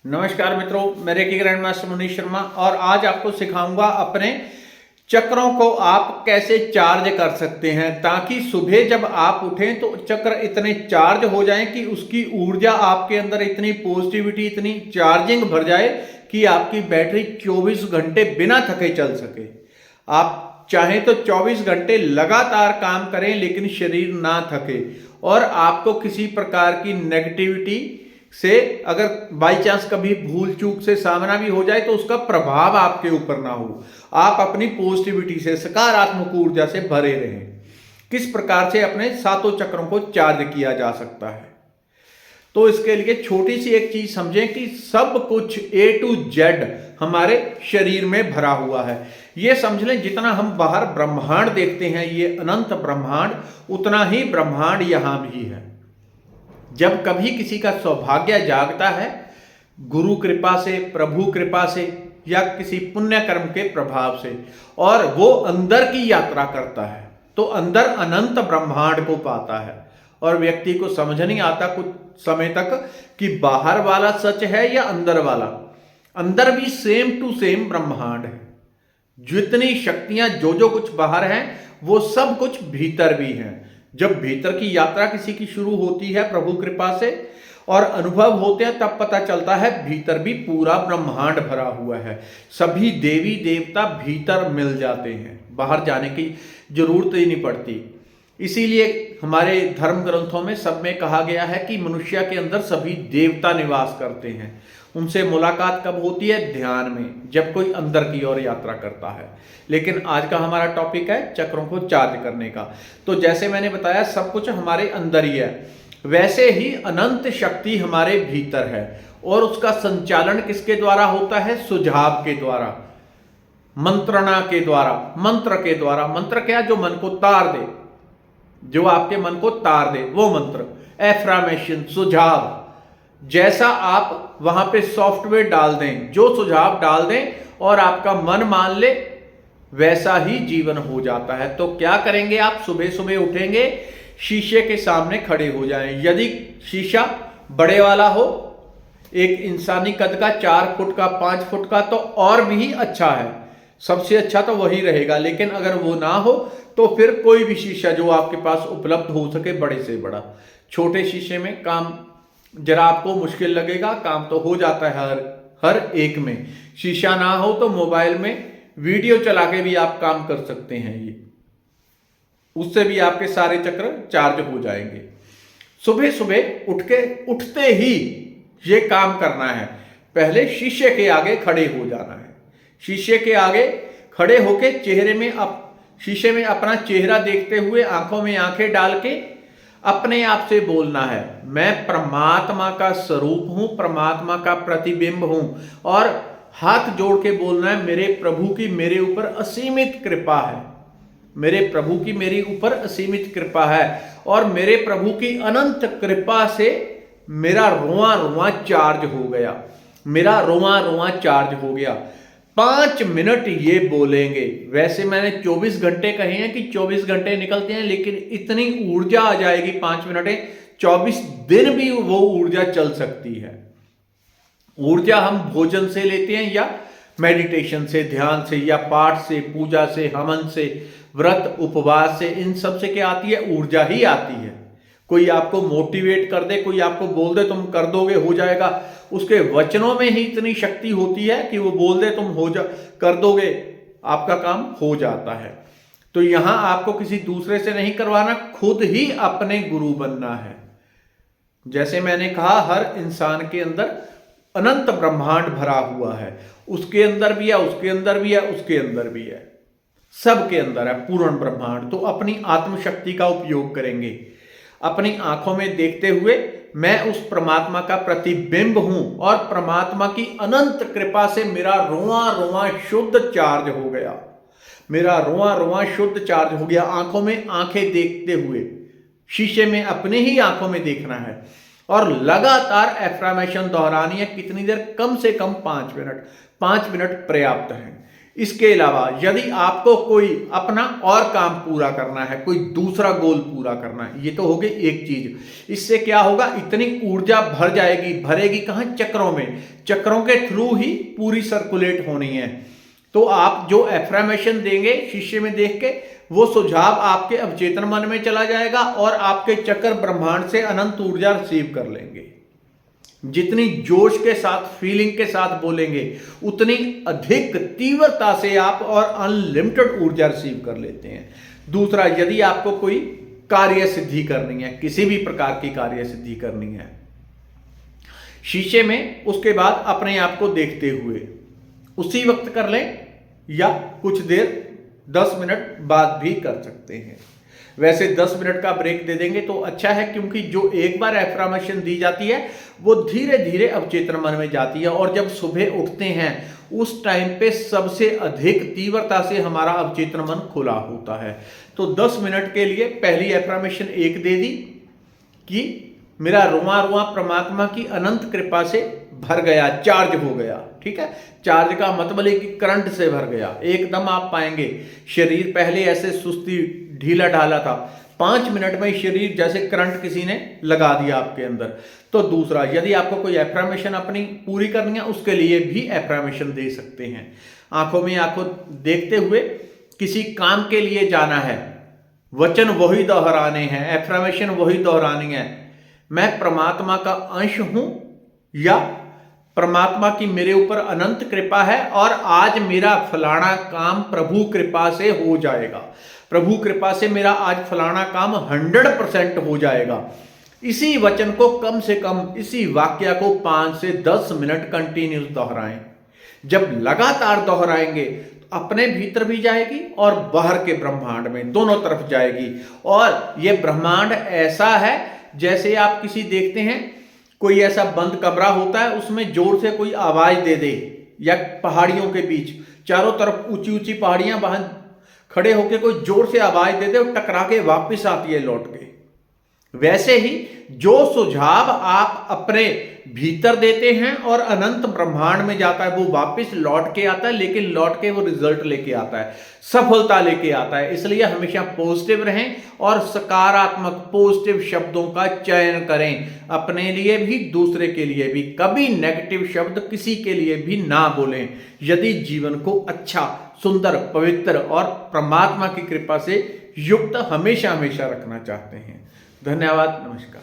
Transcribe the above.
नमस्कार मित्रों, मैं reiki grand master Manish Sharma और आज आपको सिखाऊंगा अपने चक्रों को आप कैसे चार्ज कर सकते हैं ताकि सुबह जब आप उठें तो चक्र इतने चार्ज हो जाएं कि उसकी ऊर्जा आपके अंदर इतनी पॉजिटिविटी, इतनी चार्जिंग भर जाए कि आपकी बैटरी 24 घंटे बिना थके चल सके। आप चाहें तो 24 घंटे लगातार काम करें लेकिन शरीर ना थके और आपको किसी प्रकार की नेगेटिविटी से अगर बाई चांस कभी भूल चूक से सामना भी हो जाए तो उसका प्रभाव आपके ऊपर ना हो। आप अपनी पॉजिटिविटी से, सकारात्मक ऊर्जा से भरे रहें। किस प्रकार से अपने सातों चक्रों को चार्ज किया जा सकता है, तो इसके लिए छोटी सी एक चीज समझें कि सब कुछ A to Z हमारे शरीर में भरा हुआ है। ये समझ लें, जितना हम बाहर ब्रह्मांड देखते हैं, ये अनंत ब्रह्मांड, उतना ही ब्रह्मांड यहां भी है। जब कभी किसी का सौभाग्य जागता है गुरु कृपा से, प्रभु कृपा से या किसी पुण्य कर्म के प्रभाव से, और वो अंदर की यात्रा करता है तो अंदर अनंत ब्रह्मांड को पाता है और व्यक्ति को समझ नहीं आता कुछ समय तक कि बाहर वाला सच है या अंदर वाला। अंदर भी सेम टू सेम ब्रह्मांड है। जितनी शक्तियां, जो कुछ बाहर हैं, वो सब कुछ भीतर भी हैं। जब भीतर की यात्रा किसी की शुरू होती है प्रभु कृपा से और अनुभव होते हैं, तब पता चलता है भीतर भी पूरा ब्रह्मांड भरा हुआ है। सभी देवी देवता भीतर मिल जाते हैं, बाहर जाने की जरूरत ही नहीं पड़ती। इसीलिए हमारे धर्म ग्रंथों में सब में कहा गया है कि मनुष्य के अंदर सभी देवता निवास करते हैं। उनसे मुलाकात कब होती है? ध्यान में, जब कोई अंदर की ओर यात्रा करता है। लेकिन आज का हमारा टॉपिक है चक्रों को चार्ज करने का। तो जैसे मैंने बताया, सब कुछ हमारे अंदर ही है, वैसे ही अनंत शक्ति हमारे भीतर है और उसका संचालन किसके द्वारा होता है? सुझाव के द्वारा, मंत्रणा के द्वारा, मंत्र के द्वारा। मंत्र क्या? जो मन को तार दे, जो आपके मन को तार दे, वो मंत्र, एफ्रामेशन, सुझाव। जैसा आप वहां पे सॉफ्टवेयर डाल दें, जो सुझाव डाल दें और आपका मन मान ले, वैसा ही जीवन हो जाता है। तो क्या करेंगे आप? सुबह सुबह उठेंगे, शीशे के सामने खड़े हो जाएं। यदि शीशा बड़े वाला हो, एक इंसानी कद का, 4 फुट का, 5 फुट का, तो और भी अच्छा है, सबसे अच्छा तो वही रहेगा। लेकिन अगर वो ना हो तो फिर कोई भी शीशा जो आपके पास उपलब्ध हो सके, बड़े से बड़ा। छोटे शीशे में काम जरा आपको मुश्किल लगेगा, काम तो हो जाता है हर एक में। शीशा ना हो तो मोबाइल में वीडियो चला के भी आप काम कर सकते हैं, ये उससे भी आपके सारे चक्र चार्ज हो जाएंगे। सुबह सुबह उठते ही ये काम करना है। पहले शीशे के आगे खड़े हो जाना है। शीशे के आगे खड़े होके शीशे में अपना चेहरा देखते हुए, आंखों में आंखें डाल के अपने आप से बोलना है, मैं परमात्मा का स्वरूप हूं, परमात्मा का प्रतिबिंब हूं। और हाथ जोड़ के बोलना है, मेरे प्रभु की मेरे ऊपर असीमित कृपा है, मेरे प्रभु की मेरे ऊपर असीमित कृपा है और मेरे प्रभु की अनंत कृपा से मेरा रोआ रोआ चार्ज हो गया, मेरा रोआ रोआ चार्ज हो गया। 5 मिनट ये बोलेंगे। वैसे मैंने 24 घंटे कहे हैं कि 24 घंटे निकलते हैं, लेकिन इतनी ऊर्जा आ जाएगी 5 मिनट में, 24 दिन भी वो ऊर्जा चल सकती है। ऊर्जा हम भोजन से लेते हैं या मेडिटेशन से, ध्यान से या पाठ से, पूजा से, हवन से, व्रत उपवास से, इन सब से क्या आती है? ऊर्जा ही आती है। कोई आपको मोटिवेट कर दे, कोई आपको बोल दे तुम कर दोगे, हो जाएगा, उसके वचनों में ही इतनी शक्ति होती है कि वो बोल दे तुम कर दोगे, आपका काम हो जाता है। तो यहां आपको किसी दूसरे से नहीं करवाना, खुद ही अपने गुरु बनना है। जैसे मैंने कहा, हर इंसान के अंदर अनंत ब्रह्मांड भरा हुआ है, उसके अंदर भी है, उसके अंदर भी है, उसके अंदर भी है, सबके अंदर है पूर्ण ब्रह्मांड। तो अपनी आत्मशक्ति का उपयोग करेंगे। अपनी आंखों में देखते हुए मैं उस परमात्मा का प्रतिबिंब हूं और परमात्मा की अनंत कृपा से मेरा रोआ रोआ शुद्ध चार्ज हो गया, मेरा रोआ रोआ शुद्ध चार्ज हो गया। आंखों में आंखें देखते हुए, शीशे में अपने ही आंखों में देखना है और लगातार एफ्रामेशन दोहरानी है। कितनी देर? कम से कम 5 मिनट। 5 मिनट पर्याप्त है। इसके अलावा यदि आपको कोई अपना और काम पूरा करना है, कोई दूसरा गोल पूरा करना है, ये तो हो गई एक चीज। इससे क्या होगा, इतनी ऊर्जा भर जाएगी, भरेगी कहां, चक्रों में, चक्रों के थ्रू ही पूरी सर्कुलेट होनी है। तो आप जो एफर्मेशन देंगे शीशे में देख के, वो सुझाव आपके अवचेतन मन में चला जाएगा और आपके चक्र ब्रह्मांड से अनंत ऊर्जा रिसीव कर लेंगे। जितनी जोश के साथ, फीलिंग के साथ बोलेंगे, उतनी अधिक तीव्रता से आप और अनलिमिटेड ऊर्जा रिसीव कर लेते हैं। दूसरा, यदि आपको कोई कार्य सिद्धि करनी है, किसी भी प्रकार की कार्य सिद्धि करनी है, शीशे में उसके बाद अपने आप को देखते हुए उसी वक्त कर लें या कुछ देर 10 मिनट बाद भी कर सकते हैं। वैसे 10 मिनट का ब्रेक दे देंगे तो अच्छा है, क्योंकि जो एक बार एफर्मेशन दी जाती है वो धीरे धीरे अवचेतन मन में जाती है और जब सुबह उठते हैं उस टाइम पे सबसे अधिक तीव्रता से हमारा अवचेतन मन खुला होता है। तो 10 मिनट के लिए पहली एफर्मेशन एक दे दी कि मेरा रुआ रुआ परमात्मा की अनंत कृपा से भर गया, चार्ज हो गया। ठीक है, चार्ज का मतलब है कि करंट से भर गया। एकदम आप पाएंगे शरीर पहले ऐसे सुस्ती ढीला ढाला था, 5 मिनट में शरीर जैसे करंट किसी ने लगा दिया आपके अंदर। तो दूसरा, यदि आपको कोई एफर्मेशन अपनी पूरी करनी है, उसके लिए भी एफर्मेशन दे सकते हैं। आंखों में आंखों देखते हुए किसी काम के लिए जाना है, वचन वही दोहराने हैं, एफर्मेशन वही दोहरानी है। मैं परमात्मा का अंश हूं या परमात्मा की मेरे ऊपर अनंत कृपा है और आज मेरा फलाना काम प्रभु कृपा से हो जाएगा, प्रभु कृपा से मेरा आज फलाना काम 100% हो जाएगा। इसी वचन को कम से कम, इसी वाक्य को 5 से 10 मिनट कंटिन्यूस दोहराएं। जब लगातार दोहराएंगे तो अपने भीतर भी जाएगी और बाहर के ब्रह्मांड में, दोनों तरफ जाएगी। और यह ब्रह्मांड ऐसा है जैसे आप किसी देखते हैं कोई ऐसा बंद कमरा होता है, उसमें जोर से कोई आवाज दे दे, या पहाड़ियों के बीच चारों तरफ ऊंची ऊंची पहाड़ियां, वहां खड़े होकर कोई जोर से आवाज दे दे और टकरा के वापस आती है लौट के। वैसे ही जो सुझाव आप अपने भीतर देते हैं और अनंत ब्रह्मांड में जाता है, वो वापस लौट के आता है, लेकिन लौट के वो रिजल्ट लेके आता है, सफलता लेके आता है। इसलिए हमेशा पॉजिटिव रहें और सकारात्मक पॉजिटिव शब्दों का चयन करें, अपने लिए भी दूसरे के लिए भी। कभी नेगेटिव शब्द किसी के लिए भी ना बोलें, यदि जीवन को अच्छा, सुंदर, पवित्र और परमात्मा की कृपा से युक्त हमेशा हमेशा रखना चाहते हैं। धन्यवाद, नमस्कार।